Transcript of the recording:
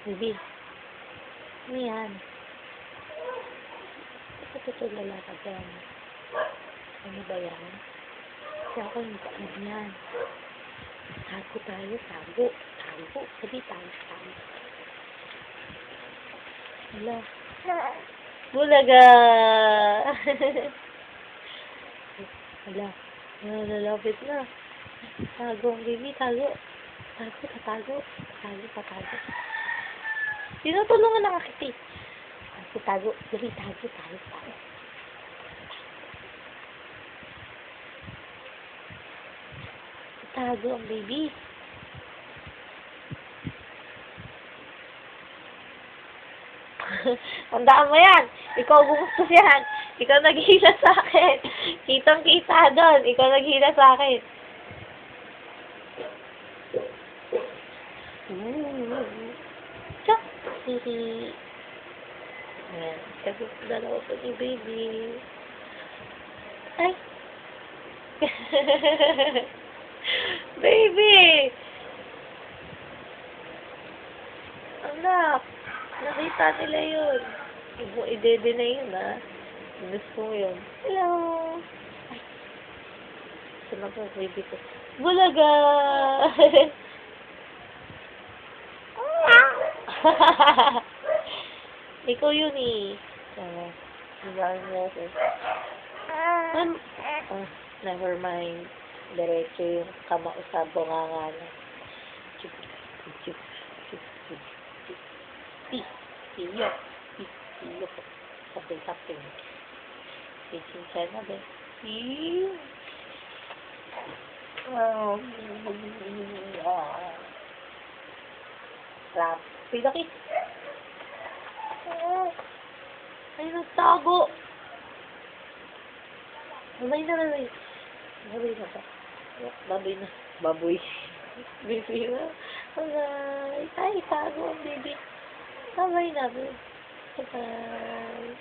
Baby, ano yan? Bakit ito lalakad yan? Ano ba yan? Kasi ako yung bakit yan. Tago tayo, tago. Tago. Sabi, tago, tago. Hala. Bulaga! Hala. Lalapit na. Tago ang baby, tago. Tago, tatago. Tago, tatago. Tinutulungan ng akiti. Tago, tago. Dali, tago, tago, tago. Tago ang baby. Tandaan mo yan. Ikaw gumustos yan. Ikaw naghihila sa akin. Kitang-kita doon. Ikaw naghihila sa akin. Chok! Hihi. Ayan. Kasi dalawa po ni baby. Ay! Baby! Anak! Nakita nila yun. I-dede na yun, ha? Gusto mo yun. Hello! Ay! Saan ako, baby ko? Bulaga! Ikaw yun, eh. Ibahan mo ako. Never mind. Diretso yung kamao sa bunganga na. Chup, chup, chup, chup, chup. Iyok. Iyok. Sapin-sapin. Pinchin na ba? Iyok. Pinaki. Ay, nagtago. Babay na, babay. Babay na ba? Babay na. Baboy. Baby na. Babay. Ay, tago ang baby. Babay na, baby. Bye.